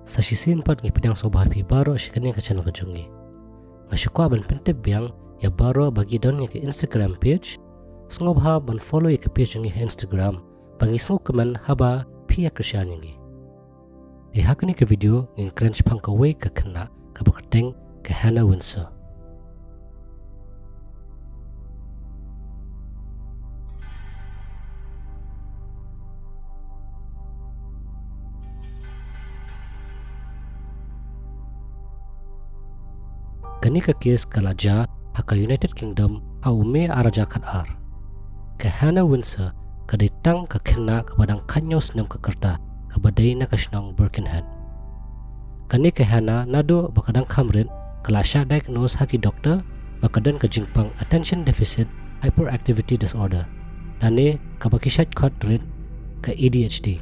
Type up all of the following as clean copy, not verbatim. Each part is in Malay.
Sa sisin pat ngi pidang sobah pi baro shikani ka channel ka jungi. Ngasukwa ban pentep biang ya baro bagi don ke Instagram page. Sngobha ban follow ke page ngi Instagram. Bangi keman haba pi ya krisyan ngi. Hakani ke video ngi crunch pang ka way ka kena ka bakateng ke Hannah Windsor. Kani ka kes kalaja haka United Kingdom haume araja kat ar. Ke Hannah Windsor kaditang ka kena ka badang kanyos nam ka kerta ka badai na kasnong Birkenhead. Kani ke Hannah nado bakadang kamrin kalasya diagnose haki doktor bakadan ka jingpang attention deficit hyperactivity disorder. Nane ka bakishat khot rin ka ADHD.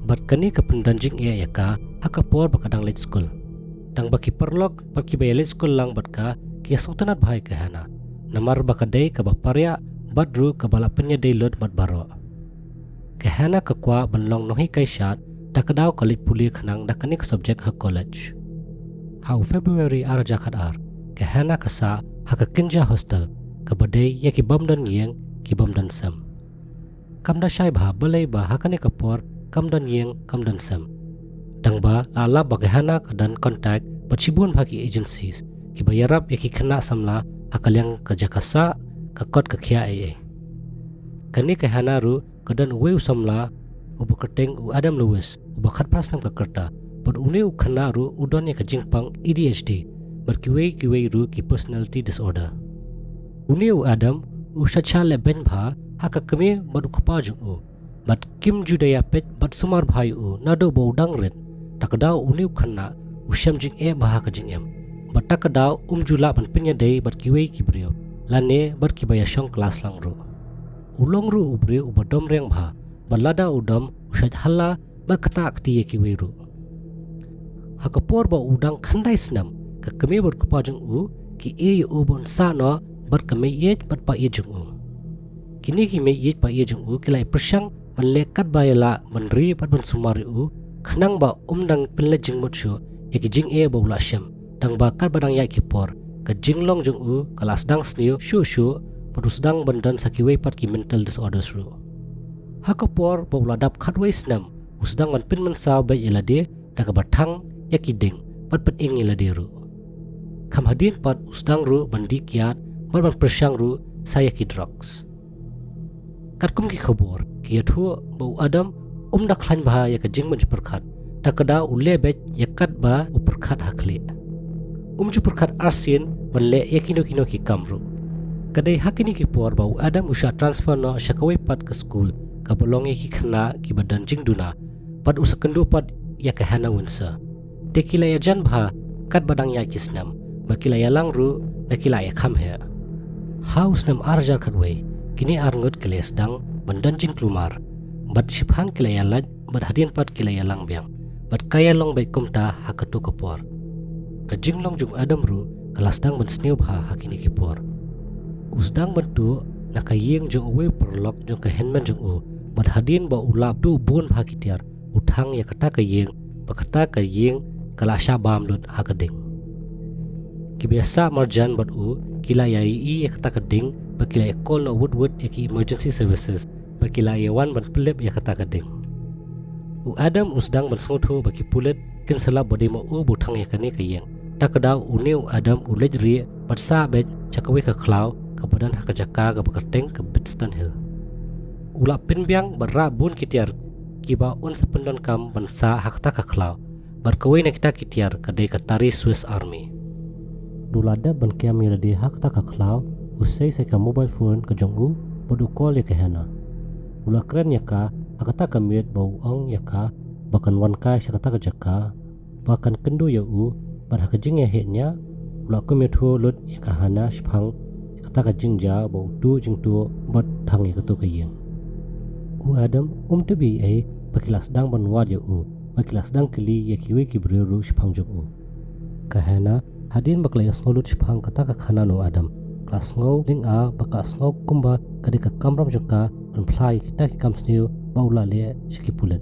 Bat kani ka pendanjing iya yaka haka por bakadang late school. Tang baki perlok baki bayali school lang batka kia sultanat bahai ke Hannah. Namar bakadai ka baparya badru ka balap penyadai lot mat baro. Ke Hannah ka kwa banlong nohi kai syat takadaw kalit puli khanang dakani ka subject ha college. Hau February araja kat ar ke Hannah ka sa haka kinja hostel ka badai ya ki bamdan yeng ki bamdan sam. Kamda syai bah balai bah hakani ka por kamdan yeng kamdan sam. Tang ba ala bagi Hannah dan kontak bercibun bagi agencies ki bayarap yaki kena samla akalyang kerja kasa kakot kekia AA. Kani ke Hannah ru kadan uwe usamla ubakerteng u Adam Lewis ubakat pas nam kakerta but uni u kena ru udon ya kajingpang ADHD berkiwe ru ki personality disorder. Uni u Adam u shacha leben bha haka kami badu kapajung u but kim judaya pet but sumar bhai u nado baudang red takadaw uni ukhanna usyam jing baha ka jing bat takadaw jula ban pinya dei bat kiwei kibrio lane bat kibaya syong kelas lang ru ulong ru ubre ubadom reng bha balada udam usyad halla bat kata akti ye kiwei ru hakapor ba udang khandai snam ka keme bat kupajung u ki u bon sa no bat kame ye bat pa ye jung u kini ki me ye pa ye jung u kilai persyang ban lekat bayala menri bat ban sumari u khanang ba dang pinle jing motsyo yaki jing ba ula syam dang bakar badang ya kipor ka jinglong jung u kelas dang sniu shu padus dang bandan sakiwei pat ki mental disorders ru hakapor ba ula dap khatwei snam usdang man pin man saw ba ilade da ka bathang yaki ding pat ing ilade ru kham hadin pat usdang ru bandi kiat ban persyang ru saya ki drugs katkum ki khobor ki yathu ba adam dak klan bah ya kajing men perkhat takada ule bet yakat ba uperkhat hakli ju perkhat arsin banle yakino ki kamru kadai hakini ki por ba adam usha transfer no shakawai pat ke school ka bolong ki khna ki badan jing duna pat usakendu pat ya ke Hannah Windsor tekila ya jan bha kat badang ya kisnam bakila ya langru nakila ya kham he house nam arjar khatwei kini arngut keles dang bandan jing klumar bat shiphang kilaya laj bat hadian pat kilaya lang biang bat kaya long bai kumta hakatu kapor ka jinglong jung adam ru kelas dang ban sniu bha hakini kipor usdang bentu nakayeng jung uwe perlok jung ka henman jung u bat hadian ba ulap du bun bha kitiar uthang ya kata kayeng bakata kayeng kala syabam lut hakading kibiasa marjan bat u kilaya ya kata kading bakilaya call no wood yaki emergency services bakila yawan ban pelip ya kata kading u adam usdang ban sngotho baki pulet kin sala bodi ma u buthang ya kani kayeng takada uniu adam ulejri patsa bet chakawe ka klau ka badan hakajaka ka bakarteng ka Bidston Hill ula pinbiang barra bun kitiar kiba un sependon kam bansa hakta ka klau barkawe nekta kitiar kadai katari Swiss Army dulada ban kiam yadi hakta ka klau usai sai ka mobile phone ka jongu bodu call ya ke Hannah ula keren yaka akata kamiet bau ong yaka bakan wanka syakata kajaka bakan kendu ya u pada kajing ya hetnya ula kamiet ho lut yaka Hannah shphang kata kajing ja bau tu jing tu bat thang ya katu kayeng u adam tebi ai bakilas dang banwad ya u bakilas dang kili ya kiwe kibreru shphang jong u ka Hannah hadin baklayas ngolut shphang kata ka khana no adam kelas ngau ling a baka ngau kumba kadika kamram jongka an phlai kita ki kamsniu baula le shikipulen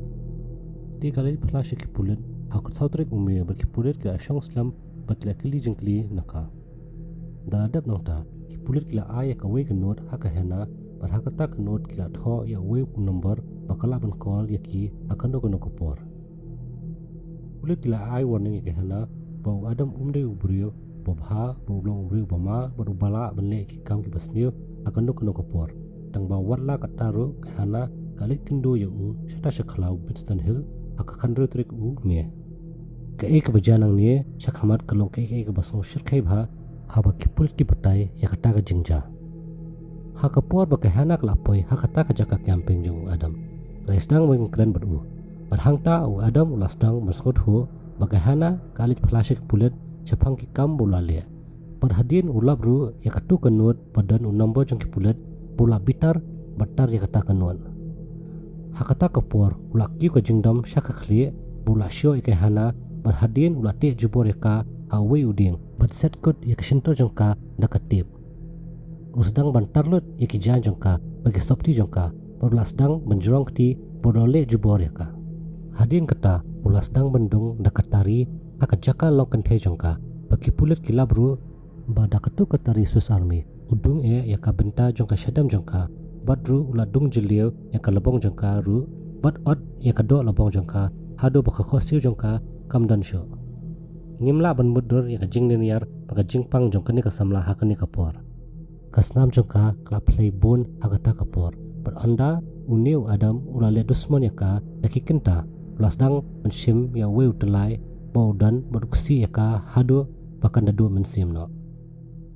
ti kali phla shikipulen Hakut sautrik umir berkipulit kila syong Islam berkila kili jengkili naka. Da adab nongta kipulit kila ayah kawai kenut haka hena berhakata kenut kila tho ya away nomor bakala ban call yaki akan do kopor. Kulit kila ay warning yaki hena bau adam umde ubrio bobha bau long ubrio bama berubala benle ki kam ki basnio akan do kopor. Tang bau warla kataru ke hena kalik kendo ya u syata syaklau Bidston Hill haka kandro trik u mie. Ke kebajanang ni syakhamat kalong ke basong syirkai bha haba kipulit ki batai ya kata ka jingja. Haka por ba hana klapoi haka ta ka jaka camping jong adam. Laisdang meng kren badu. Berhangta u adam ulasdang masngot ho ba hana kalit plastik pulit chapang ki kam bulale. Perhadian ulab ru ya katu kenut badan u nombo jong ki pulit bula bitar batar ya kata kenut. Haka ta ka por ulak ki ka jingdam syaka khli bula syo ke hana berhadian ulate jubor ya ka hawe uding bat set kut ya kesinto jong ka dakatip. Usdang bantarlut ya ki jan jong ka bagi sopti jong ka berlasdang menjurong ti bodole jubor ya ka. Hadin kata ulasdang bendung dakatari aka jaka long kenthe jong ka bagi pulit kilabru ba dakatu katari Swiss Army udung ya ka benta jong ka syadam jong ka badru uladung jeliu ya ka lebong jong ka ru bat ot ya ka do lebong jong ka hado baka khosiu jong ka kamdan syo. Ngimla ban mudur ya ka jingnin yar baka jingpang jong kani ka samla hakani kapor. Kasnam jong ka klap play bun hakata kapor. Beranda uniu adam ulale dusman ya ka daki kenta lasdang mensim ya weu telai baudan berkusi ya ka hado baka nadu mensim no.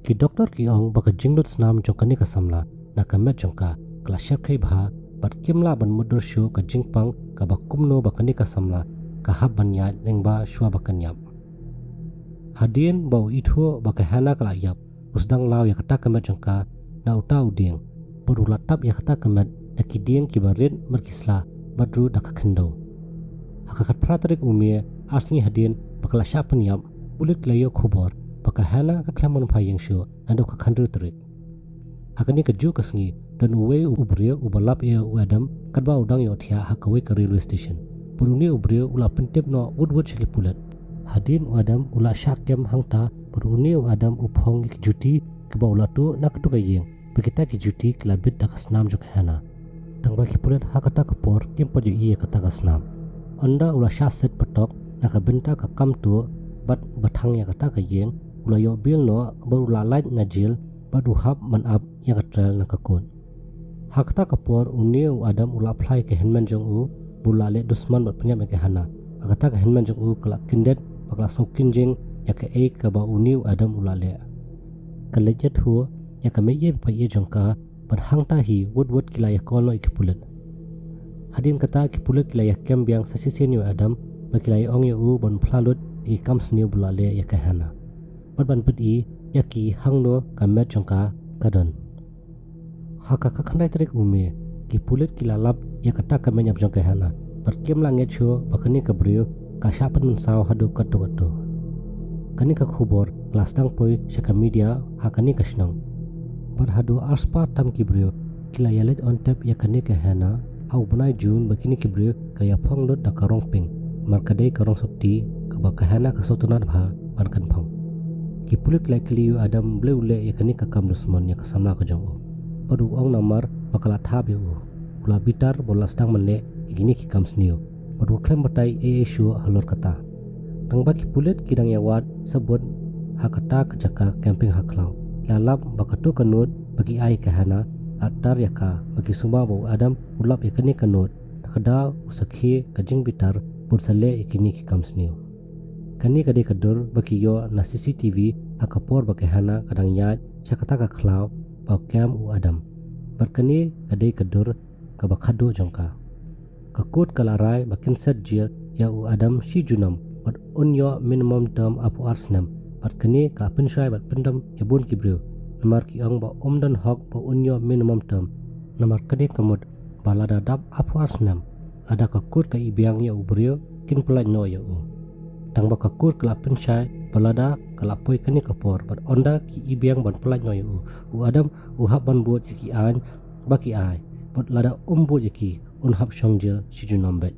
Ki doktor ki ong baka jingdut snam jong kani ka samla na ka met jong ka kla syakhay bha bat kimla ban mudur syo ka jingpang ka bakumno baka ni ka samla ka habban ya nengba shwa baka nyap. Hadin bau itho baka hana kala yap usdang law ya kata kemet jong ka na utau ding berulatap ya kata kemet daki ding kibarit merkisla badru daka kendo. Hakakat pratrik umie asni hadin bakala syapan yap bulit layo khobor baka hana ka klamon phayeng syo ando ka khandru trik. Hakani ka ju kasngi dan uwe ubrio ubalap ya uadam kadba udang yo thia hakawe ka railway station. Buruni ubrio ula pentip no woodwood shiki pulat. Hadin uadam ula syakem hangta buruni uadam uphong ki juti keba ula tu nak tu kayeng bekita ki juti klabit dakasnam jok hana. Tang baki pulat hakata kapor kimpo jo iya kata kasnam. Anda ula syaset petok nak benta ka kam tu bat bathang ya kata kayeng ula yo bil no berula light najil badu hab manap yang katrel nak kakun. Hakta kapor uni uadam ula apply ke henman jong u bula le dusman bat penyap ke hana. Akata ke henman jong u kelak kindet bakla saukin jing ya ke ka ba uni uadam ula le. Kalejet hu ya ke meye pa ye jong ka ban hangta hi woodwood kila ya kono ikipulet. Hadin kata ikipulet kila ya kem biang sasisen yu adam bakila ya ong yu u ban plalut iki kam sniu bula le ya ke hana. Bat ban peti ya ki hangno kamet jong ka kadon. Haka kakandai trik ume ki pulit kila lap ya kata kamenyap jong hana berkim langet syo bakani kabrio ka syapan mensau hadu katu kani ka khubor lasdang poi syaka media hakani kasnang berhadu arspa tam kibrio kila yalet on tap ya kani ka hana hau bunai jun bakini kibrio kaya phong lot da karong ping markadai karong sopti ka bakahana ka sotunat bha bankan phong ki pulit likely yu adam bleule ya kani ka kam dusman ya kasamla ka jong padu ong namar bakala thab yu ula bitar bolas dang mele igini ki kam sniu padu klem batai shu halor kata tangba ki pulit kidang yawat sebut hakata kejaka camping haklau lalap bakatu kanut bagi ai ke hana atar yaka bagi suma bau adam ulap yakani kanut kada usakhi kajing bitar pursale igini ki kam sniu kani kade kadur bagi yo na CCTV hakapor bagi hana kadang yat syakata ka khlau bakam u adam berkeni kadai kedur ka bakhado jongka kakut kalarai bakin set jil ya u adam si junam bat unyo minimum term apu arsnam berkeni ka pensyai bat pendam yabun kibrio namar ki ang ba omdan hok ba unyo minimum term namar keni kamut balada dap apu arsnam ada kakut ka ibiang ya u brio kin pelaj no ya u tang ba kakut kala pensyai balada kala poi kani kapor bat onda ki ibiang ban pelaj no ya u adam u hab ban buat ya ki an baki ai but lada buat ya ki un hab shongjel si junam bet